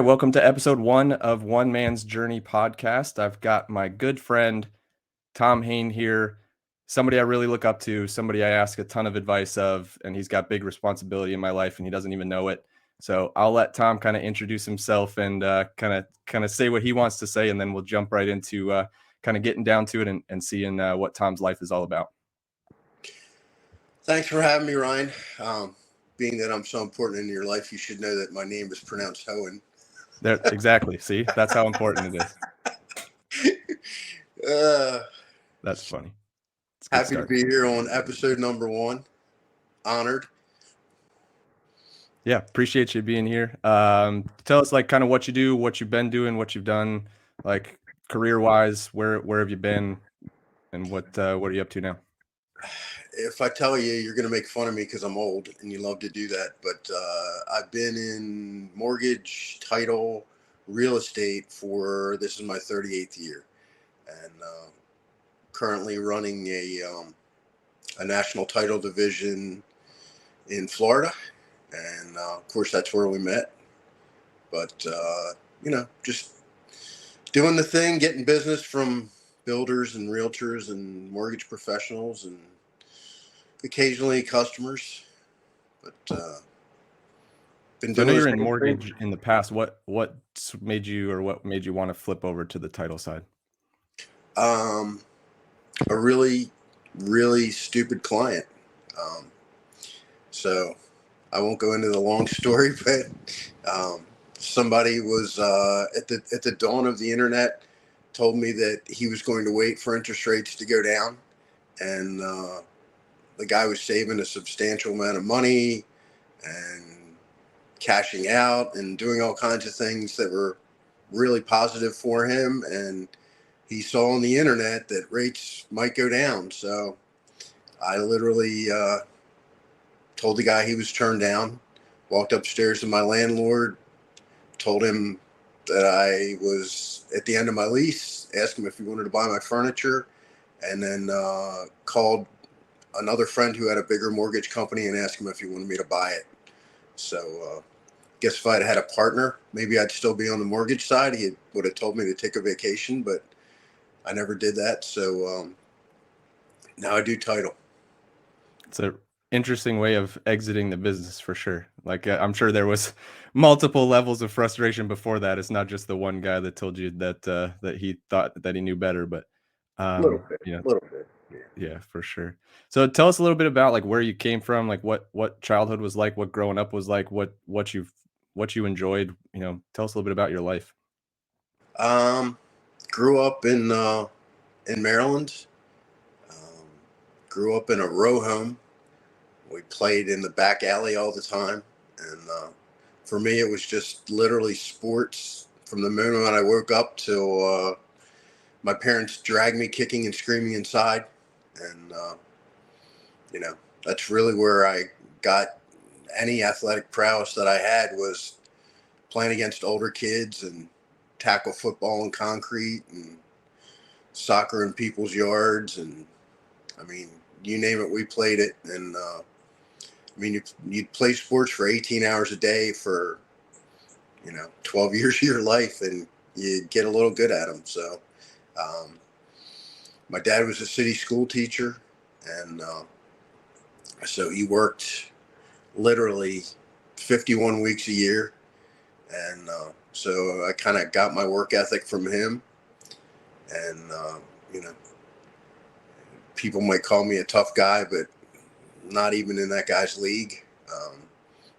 welcome to episode 1 of One Man's Journey podcast. I've got my good friend Tom Hoehn here, somebody I really look up to, somebody I ask a ton of advice of, and he's got big responsibility in my life and he doesn't even know it. So I'll let Tom kind of introduce himself and kind of say what he wants to say, and then we'll jump right into kind of getting down to it and seeing what Tom's life is all about. Thanks for having me, Ryan. Being that I'm so important in your life, you should know that my name is pronounced Hoehn. There, exactly. See, that's how important it is. That's funny. Happy to be here on episode number 1. Honored. Yeah, appreciate you being here. Tell us like kind of what you do, what you've been doing, what you've done, like career-wise. Where have you been, and what are you up to now? If I tell you, you're going to make fun of me because I'm old, and you love to do that. But I've been in mortgage, title, real estate for this is my 38th year, and currently running a national title division in Florida, and of course that's where we met. But just doing the thing, getting business from builders and realtors and mortgage professionals and occasionally customers. But been doing. I know you're in mortgage in the past. What made you want to flip over to the title side? A really, really stupid client. So I won't go into the long story, but somebody was at the dawn of the internet told me that he was going to wait for interest rates to go down, and the guy was saving a substantial amount of money and cashing out and doing all kinds of things that were really positive for him, and he saw on the internet that rates might go down. So I literally told the guy he was turned down, walked upstairs to my landlord, told him that I was at the end of my lease, asked him if he wanted to buy my furniture, and then called another friend who had a bigger mortgage company and asked him if he wanted me to buy it. So guess if I'd had a partner, maybe I'd still be on the mortgage side. He would have told me to take a vacation, but I never did that. So now I do title. It's an interesting way of exiting the business for sure. Like I'm sure there was multiple levels of frustration before that. It's not just the one guy that told you that that he thought that he knew better, but little bit. Yeah, for sure. So tell us a little bit about like where you came from, like what childhood was like, what growing up was like, what you enjoyed. Tell us a little bit about your life. Grew up in Maryland. Grew up in a row home. We played in the back alley all the time, and for me, it was just literally sports from the moment I woke up till my parents dragged me kicking and screaming inside, and that's really where I got any athletic prowess that I had was playing against older kids and tackle football in concrete and soccer in people's yards, and I mean, you name it, we played it. And you'd play sports for 18 hours a day for 12 years of your life, and you get a little good at them. So my dad was a city school teacher, and so he worked literally 51 weeks a year, and so I kind of got my work ethic from him. And people might call me a tough guy, but not even in that guy's league.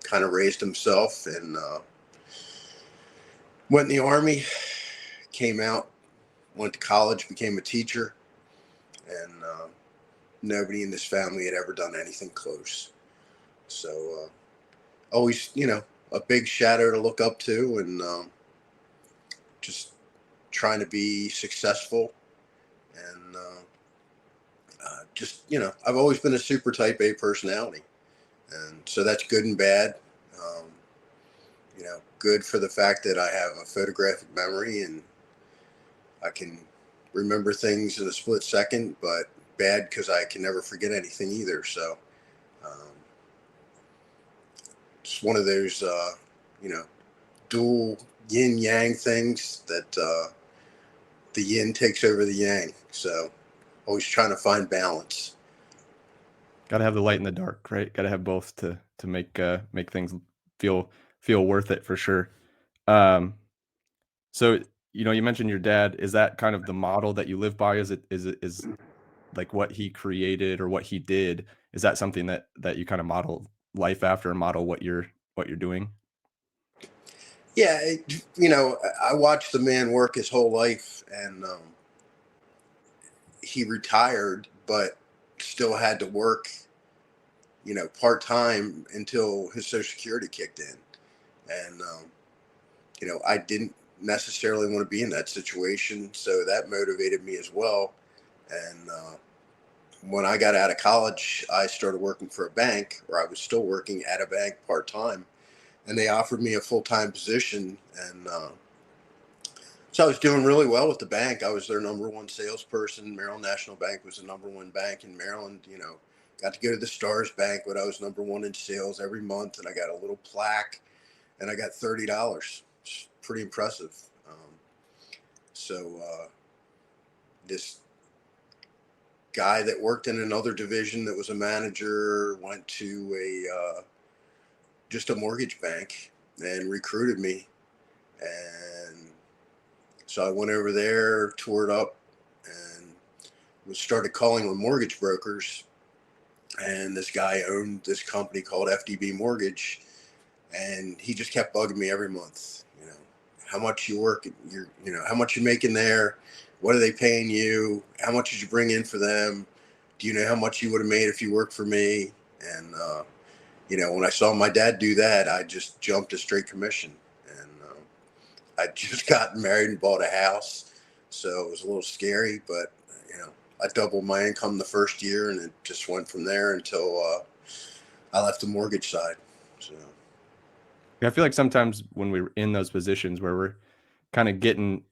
Kind of raised himself, and went in the Army, came out, went to college, became a teacher, and nobody in this family had ever done anything close. So always, a big shadow to look up to, and just trying to be successful. And I've always been a super type A personality, and so that's good and bad. Good for the fact that I have a photographic memory and I can remember things in a split second, but bad because I can never forget anything either. So it's one of those dual yin yang things that the yin takes over the yang. So always trying to find balance. Got to have the light and the dark, right? Got to have both to make things feel feel worth it for sure. Um, so you mentioned your dad. Is that kind of the model that you live by? Is like what he created or what he did? Is that something that you kind of model life after and model what you're doing? Yeah, I watched the man work his whole life, and he retired, but still had to work, part time until his Social Security kicked in. And I didn't necessarily want to be in that situation, so that motivated me as well. And when I got out of college, I started working for a bank, or I was still working at a bank part time, and they offered me a full time position. And so I was doing really well with the bank. I was their number one salesperson. Maryland National Bank was the number one bank in Maryland. Got to go to the Stars Bank when I was number one in sales every month, and I got a little plaque, and I got $30. It's pretty impressive. So this guy that worked in another division that was a manager went to a just a mortgage bank and recruited me, and so I went over there, toured up, and was started calling on mortgage brokers. And this guy owned this company called FDB Mortgage, and he just kept bugging me every month. How much you work, how much you making there, what are they paying you, how much did you bring in for them, do you know how much you would have made if you worked for me? And when I saw my dad do that, I just jumped to straight commission. And I just got married and bought a house, so it was a little scary, but I doubled my income the first year, and it just went from there until I left the mortgage side. So Yeah, I feel like sometimes when we're in those positions where we're kind of getting,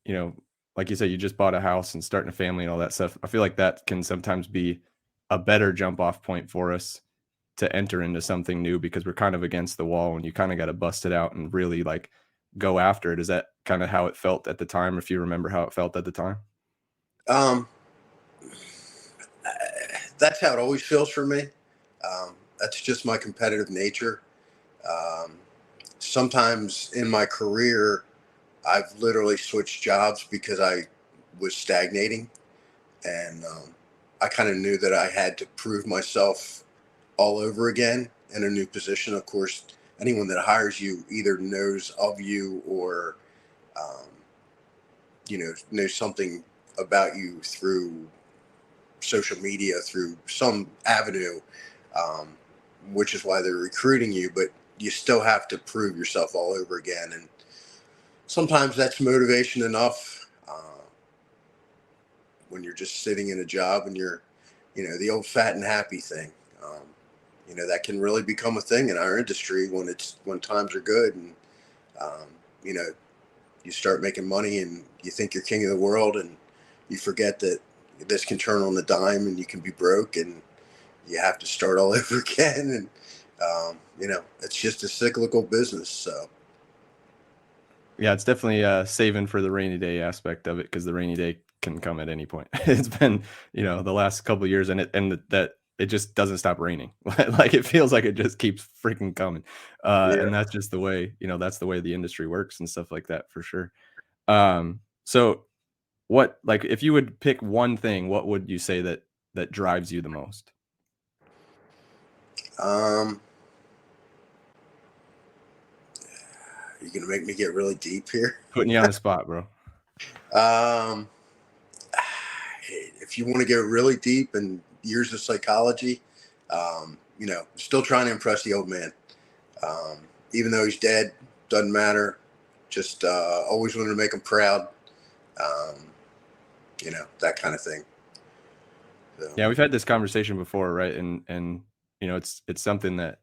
like you said, you just bought a house and starting a family and all that stuff. I feel like that can sometimes be a better jump off point for us to enter into something new because we're kind of against the wall and you kind of got to bust it out and really like go after it. Is that kind of how it felt at the time? If you remember how it felt at the time? um, that's how it always feels for me. That's just my competitive nature. Um, Sometimes in my career, I've literally switched jobs because I was stagnating, and I kind of knew that I had to prove myself all over again in a new position. Of course, anyone that hires you either knows of you or um, knows something about you through social media, through some avenue, um, which is why they're recruiting you. But you still have to prove yourself all over again, and sometimes that's motivation enough when you're just sitting in a job and you're, the old fat and happy thing. That can really become a thing in our industry when times are good, and um, you know you start making money and you think you're king of the world, and you forget that this can turn on the dime and you can be broke and you have to start all over again. And it's just a cyclical business. So Yeah, it's definitely saving for the rainy day aspect of it because the rainy day can come at any point. It's been, the last couple of years that it just doesn't stop raining. Like it feels like it just keeps freaking coming. yeah. And that's just the way, that's the way the industry works and stuff like that for sure. So what like if you would pick one thing, what would you say that drives you the most? um you're gonna make me get really deep here. Putting you on the spot, bro. um if you want to get really deep in years of psychology, still trying to impress the old man. um Even though he's dead, doesn't matter. Just always wanted to make him proud. um that kind of thing. So Yeah, we've had this conversation before, right? And it's something that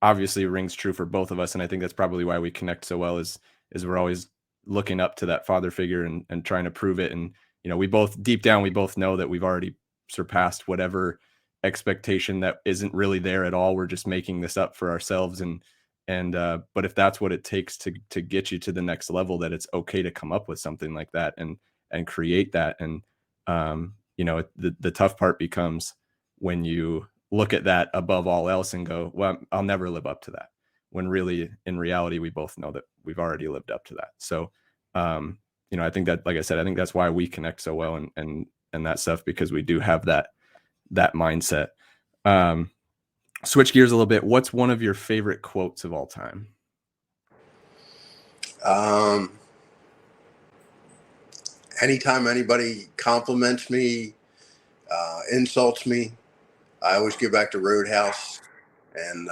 obviously rings true for both of us, and I think that's probably why we connect so well is we're always looking up to that father figure and trying to prove it. And we both deep down we both know that we've already surpassed whatever expectation that isn't really there at all. We're just making this up for ourselves, And but if that's what it takes to get you to the next level, that it's okay to come up with something like that and create that. And the tough part becomes when you look at that above all else and go, well, I'll never live up to that, when really in reality we both know that we've already lived up to that. So I think that, like I said, I think that's why we connect so well, and that stuff, because we do have that mindset. Switch gears a little bit. What's one of your favorite quotes of all time? Um, Anytime anybody compliments me, insults me, I always go back to Roadhouse and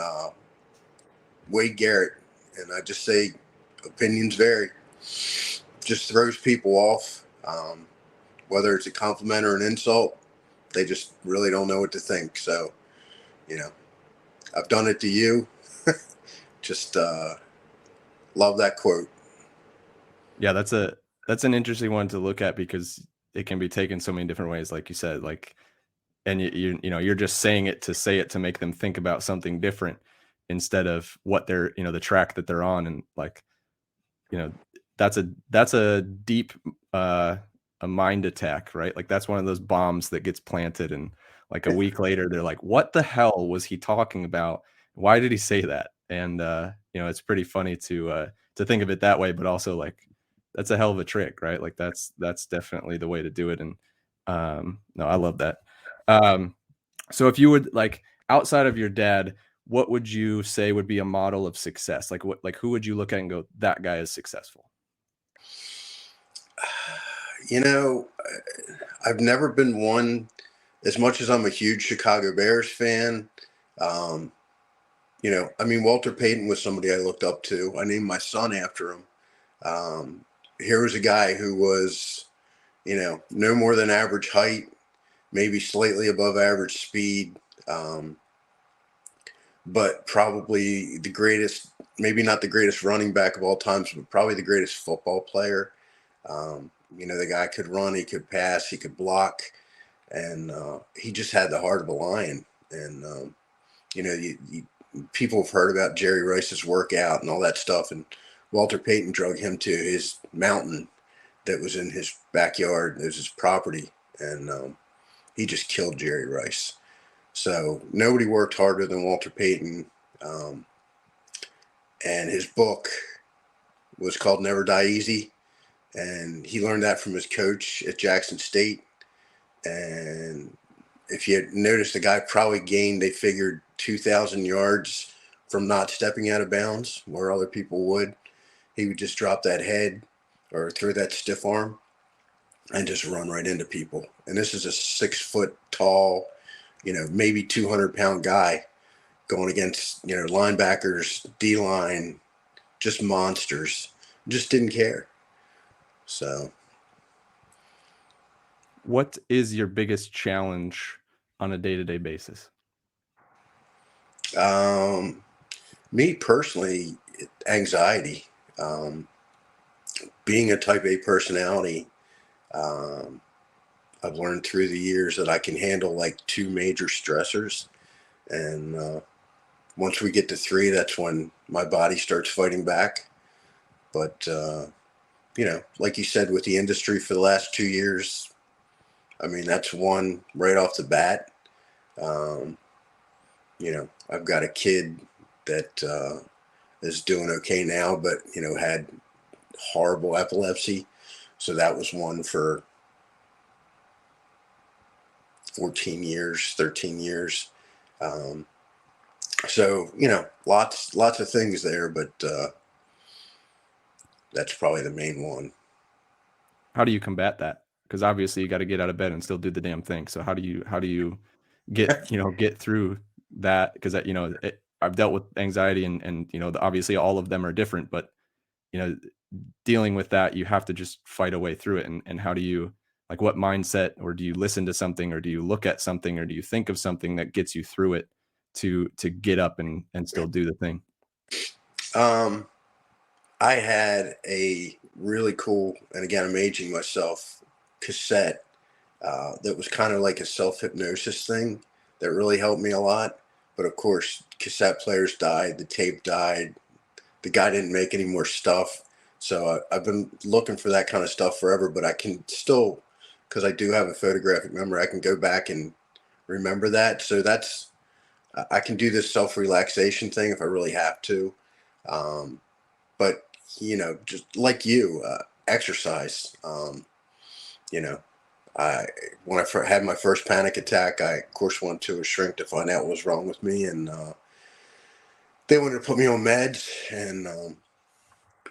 Wade Garrett, and I just say opinions vary. Just throws people off. Whether it's a compliment or an insult, they just really don't know what to think. So, you know, I've done it to you. Just love that quote. Yeah, that's an interesting one to look at, because it can be taken so many different ways, like you said. Like, and you're just saying it to say it to make them think about something different, instead of what they're, the track that they're on. And like, you know, that's a deep a mind attack, right? Like, that's one of those bombs that gets planted, and like a week later they're like, what the hell was he talking about? Why did he say that? And it's pretty funny to think of it that way, but also like, that's a hell of a trick, right? Like, that's definitely the way to do it. And no, I love that. So if you would, like, outside of your dad, what would you say would be a model of success? Like who would you look at and go, that guy is successful? You know, I've never been one, as much as I'm a huge Chicago Bears fan. Um, I mean, Walter Payton was somebody I looked up to. I named my son after him. Here was a guy who was, no more than average height, maybe slightly above average speed, um, but probably the greatest, maybe not the greatest running back of all times, but probably the greatest football player. The guy could run, he could pass, he could block, and he just had the heart of a lion. And people have heard about Jerry Rice's workout and all that stuff, and Walter Payton drug him to his mountain that was in his backyard. It was his property, and he just killed Jerry Rice. So nobody worked harder than Walter Payton, um, and his book was called Never Die Easy, and he learned that from his coach at Jackson State. And if you notice, the guy probably gained, they figured, 2,000 yards from not stepping out of bounds where other people would. He would just drop that head or throw that stiff arm and just run right into people. And this is a 6 foot tall, maybe 200-pound guy going against, linebackers, D line, just monsters. Just didn't care. So, What is your biggest challenge on a day-to-day basis? um, me personally, anxiety. Um, Being a type A personality, um, I've learned through the years that I can handle like two major stressors. And once we get to three, that's when my body starts fighting back. But, like you said, with the industry for the last 2 years, I mean, that's one right off the bat. Um, I've got a kid that is doing okay now, but, had horrible epilepsy. So that was one for 14 years, 13 years. Um, so, lots of things there, but that's probably the main one. How do you combat that? Because obviously you got to get out of bed and still do the damn thing. So how do you get through that? Because I've dealt with anxiety, and obviously all of them are different, but you know dealing with that, you have to just fight a way through it. And how do you, like, what mindset, or do you listen to something, or do you look at something, or do you think of something that gets you through it to get up and still do the thing? Um, I had a really cool, and again, I'm aging myself, cassette that was kind of like a self hypnosis thing that really helped me a lot. But of course, cassette players died, the tape died, the guy didn't make any more stuff. So I've been looking for that kind of stuff forever, but I can still, because I do have a photographic memory, I can go back and remember that. So I can do this self relaxation thing if I really have to. Um, but just like you, exercise. You know, I when I had my first panic attack, I of course went to a shrink to find out what was wrong with me, and they wanted to put me on meds. And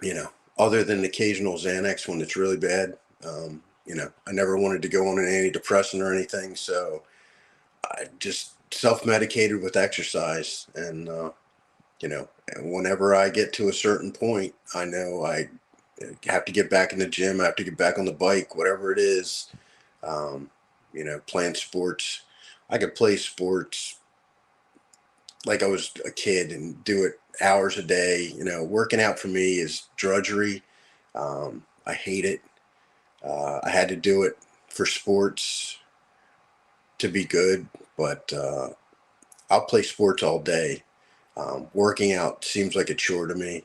you know, other than occasional Xanax when it's really bad, I never wanted to go on an antidepressant or anything, so I just self-medicated with exercise. And whenever I get to a certain point, I know I have to get back in the gym. I have to get back on the bike, whatever it is. Um, playing sports. I could play sports like I was a kid and do it hours a day. Working out for me is drudgery. I hate it. I had to do it for sports to be good, but I'll play sports all day. Working out seems like a chore to me,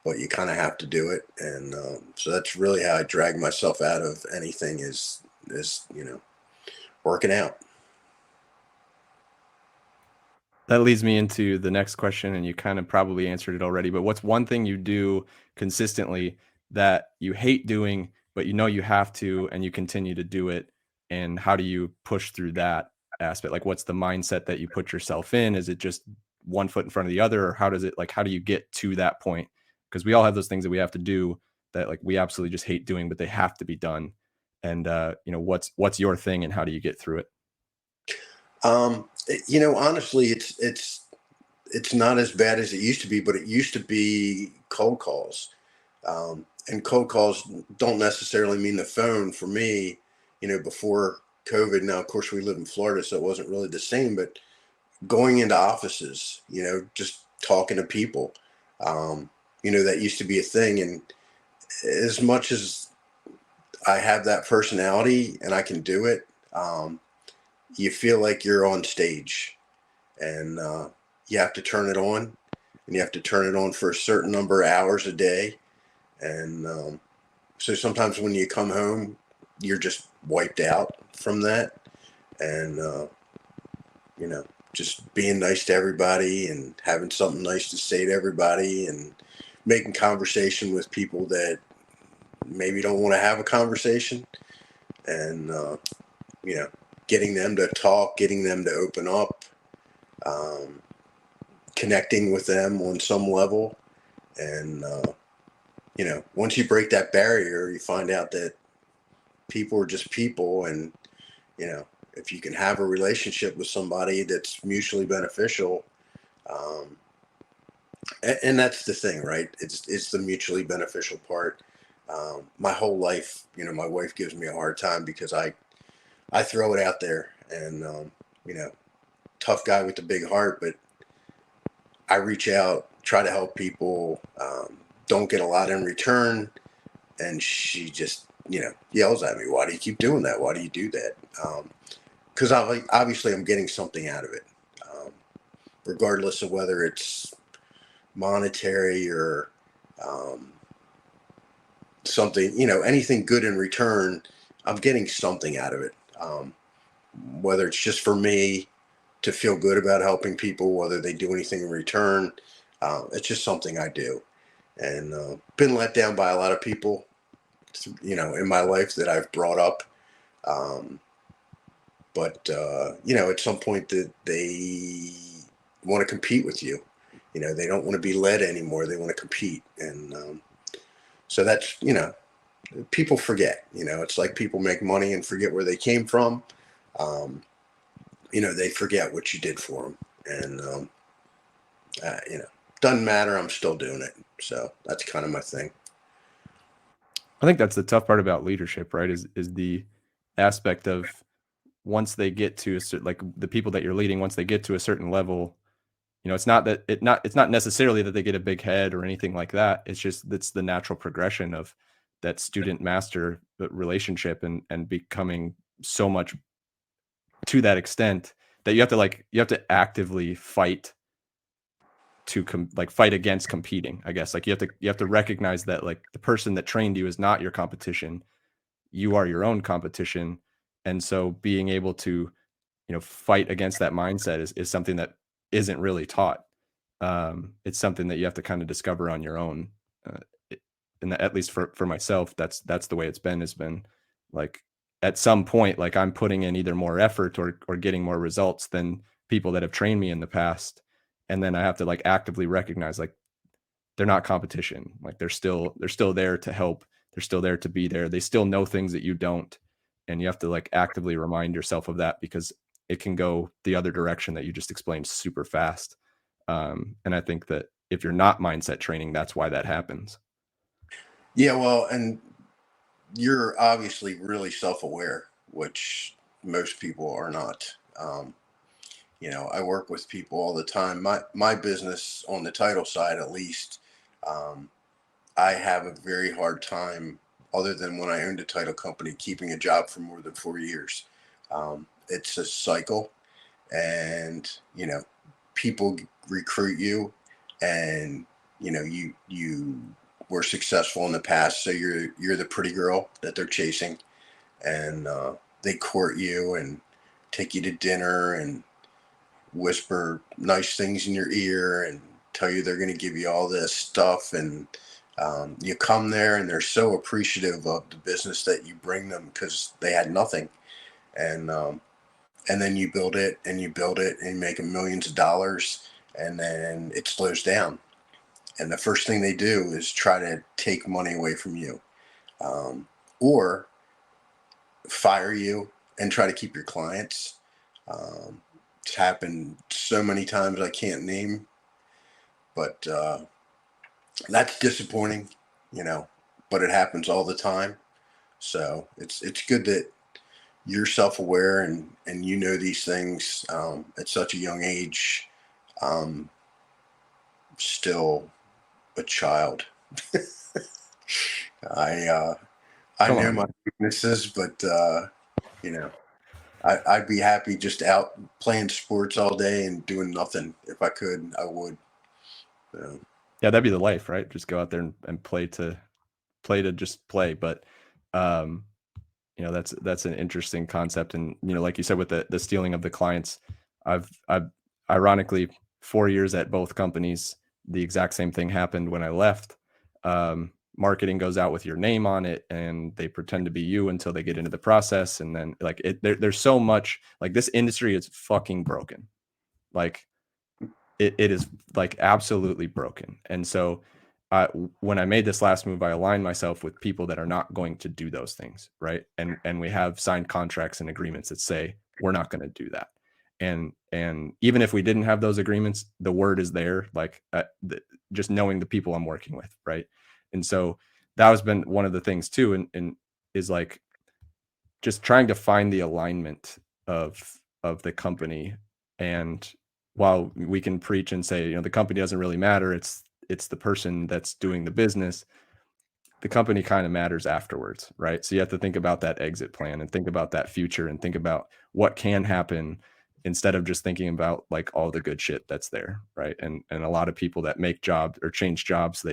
but you kind of have to do it, and so that's really how I drag myself out of anything is working out. That leads me into the next question, and you kind of probably answered it already, but what's one thing you do consistently that you hate doing, but you know you have to, and you continue to do it? And how do you push through that aspect? Like, what's the mindset that you put yourself in? Is it just one foot in front of the other, or how do you get to that point? Because we all have those things that we have to do that like we absolutely just hate doing, but they have to be done. And what's your thing, and how do you get through it? Honestly, it's not as bad as it used to be, but it used to be cold calls. And cold calls don't necessarily mean the phone for me, before COVID. Now, of course, we live in Florida, so it wasn't really the same, but going into offices, just talking to people, that used to be a thing. And as much as I have that personality and I can do it, you feel like you're on stage, and you have to turn it on, and you have to turn it on for a certain number of hours a day. And so sometimes when you come home, you're just wiped out from that. And just being nice to everybody and having something nice to say to everybody, and making conversation with people that maybe don't want to have a conversation. And you know getting them to talk, getting them to open up, um, connecting with them on some level. And once you break that barrier, you find out that people are just people. And you know if you can have a relationship with somebody that's mutually beneficial, um, and that's the thing, right? It's the mutually beneficial part. My whole life, my wife gives me a hard time because I throw it out there, and you know tough guy with the big heart, but I reach out, try to help people, don't get a lot in return. And she just, yells at me, "Why do you keep doing that? Why do you do that?" Because obviously I'm getting something out of it, um, regardless of whether it's monetary or um, something, anything good in return. I'm getting something out of it, whether it's just for me to feel good about helping people, whether they do anything in return. It's just something I do, and been let down by a lot of people, in my life that I've brought up. Um, but at some point that they want to compete with you. They don't want to be led anymore. They want to compete, and so that's people forget. It's like people make money and forget where they came from. Um, they forget what you did for them, and doesn't matter. I'm still doing it, so that's kind of my thing. I think that's the tough part about leadership, right? Is the aspect of once they get to a certain, like the people that you're leading, once they get to a certain level, it's not necessarily that they get a big head or anything like that. It's just that's the natural progression of that student master relationship, and becoming so much to that extent that you have to actively fight to like fight against competing, I guess. Like you have to recognize that like the person that trained you is not your competition. You are your own competition. And so being able to, fight against that mindset is something that isn't really taught. It's something that you have to kind of discover on your own. Uh, and at least for myself, that's the way it's been. Has been like at some point, like I'm putting in either more effort or getting more results than people that have trained me in the past, and then I have to like actively recognize like they're not competition. Like they're still there to help. They're still there to be there. They still know things that you don't, and you have to like actively remind yourself of that because it can go the other direction that you just explained super fast. And I think that if you're not mindset training, that's why that happens. Yeah, well, and you're obviously really self-aware, which most people are not. I work with people all the time. My business on the title side, at least, um, I have a very hard time, other than when I owned a title company, keeping a job for more than 4 years. It's a cycle, and people recruit you, and you were successful in the past, so you're the pretty girl that they're chasing, and they court you and take you to dinner and whisper nice things in your ear and tell you they're going to give you all this stuff, and you come there and they're so appreciative of the business that you bring them because they had nothing, and then you build it and you build it and you make millions of dollars, and then it slows down, and the first thing they do is try to take money away from you, or fire you and try to keep your clients. It's happened so many times I can't name, but that's disappointing, you know. But it happens all the time, so it's good that you're self-aware and you know these things at such a young age. Um, Still a child. I uh, I Come know on, my man. weaknesses, but you know, I'd be happy just out playing sports all day and doing nothing. If I could, I would. So, Yeah, that'd be the life, right? Just go out there and play to just play. But um, that's an interesting concept. And like you said, with the stealing of the clients, I've ironically 4 years at both companies, the exact same thing happened when I left. Marketing goes out with your name on it and they pretend to be you until they get into the process, and then like there's so much, like this industry is fucking broken. Like it is like absolutely broken. And so when I made this last move, I aligned myself with people that are not going to do those things, right? And we have signed contracts and agreements that say we're not going to do that. And even if we didn't have those agreements, the word is there, like just knowing the people I'm working with, right? And so that has been one of the things too, and is like just trying to find the alignment of the company. And while we can preach and say the company doesn't really matter, it's the person that's doing the business, the company kind of matters afterwards, right? So you have to think about that exit plan and think about that future and think about what can happen instead of just thinking about like all the good shit that's there, right? And a lot of people that make jobs or change jobs,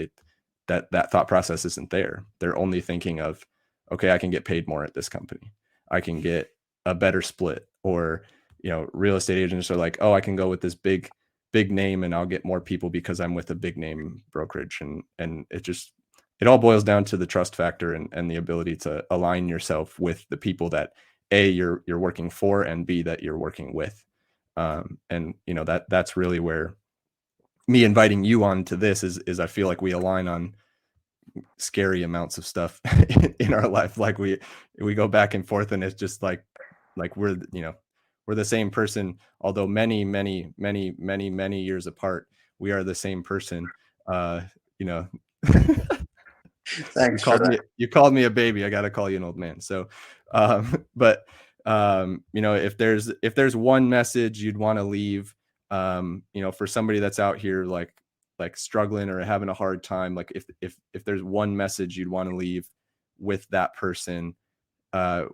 that thought process isn't there. They're only thinking of, okay, I can get paid more at this company. I can get a better split. Or, real estate agents are like, oh, I can go with this big name and I'll get more people because I'm with a big name brokerage. And it all boils down to the trust factor and the ability to align yourself with the people that A, you're working for, and B, that you're working with. And that's really where me inviting you on to this is I feel like we align on scary amounts of stuff in our life. Like we go back and forth, and it's just like we're the same person, although many many many many many years apart. We are the same person. You know, thanks for that. you called me a baby. I got to call you an old man. So, but if there's one message you'd want to leave, for somebody that's out here like struggling or having a hard time, like if there's one message you'd want to leave with that person,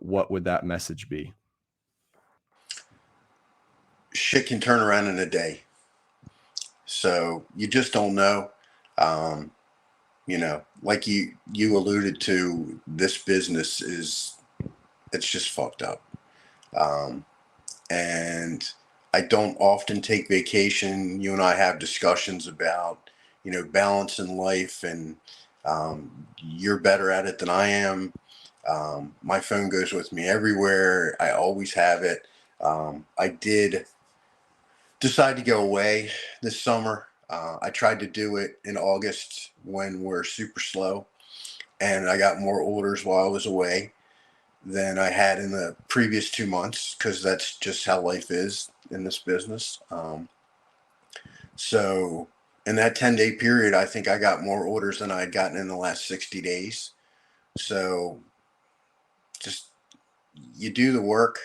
what would that message be? Shit can turn around in a day. So you just don't know. Um, like you alluded to, this business is it's just fucked up. Um, and I don't often take vacation. You and I have discussions about, balance in life, and you're better at it than I am. My phone goes with me everywhere. I always have it. I did decide to go away this summer. I tried to do it in August when we're super slow, and I got more orders while I was away than I had in the previous 2 months, because that's just how life is in this business. So in that 10-day period, I think I got more orders than I had gotten in the last 60 days. So just you do the work,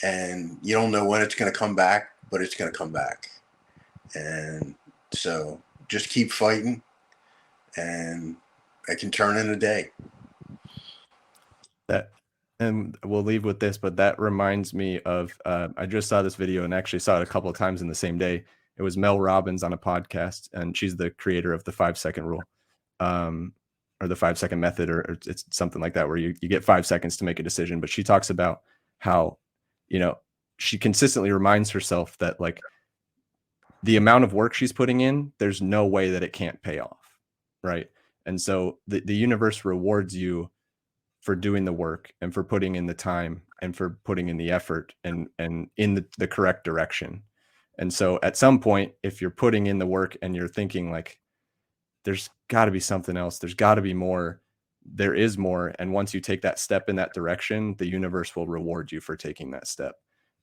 and you don't know when it's going to come back, but it's going to come back. And so just keep fighting, and it can turn in a day. That, and we'll leave with this, but that reminds me of I just saw this video and actually saw it a couple of times in the same day. It was Mel Robbins on a podcast, and she's the creator of the 5 second rule, or the 5 second method, or it's something like that, where you get 5 seconds to make a decision. But she talks about how, she consistently reminds herself that, like, the amount of work she's putting in, there's no way that it can't pay off, right? And so the universe rewards you for doing the work and for putting in the time and for putting in the effort and in the correct direction. And so at some point, if you're putting in the work and you're thinking like, there's got to be something else, there's got to be more, there is more. And once you take that step in that direction, the universe will reward you for taking that step.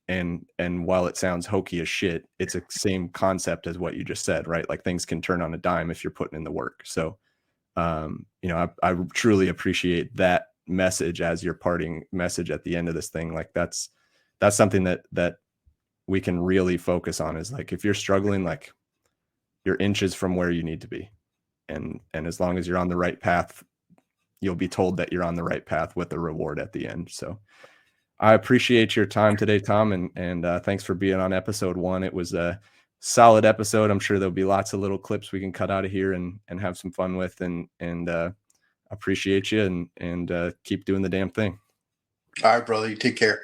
And while it sounds hokey as shit, it's a same concept as what you just said, right? Like, things can turn on a dime if you're putting in the work. So I truly appreciate that message as your parting message at the end of this thing. Like, that's something that we can really focus on, is like, if you're struggling, like, you're inches from where you need to be. And as long as you're on the right path, you'll be told that you're on the right path with a reward at the end. So I appreciate your time today, Tom, and thanks for being on episode 1. It was a solid episode. I'm sure there'll be lots of little clips we can cut out of here and have some fun with, and appreciate you, and keep doing the damn thing. All right, brother. You take care.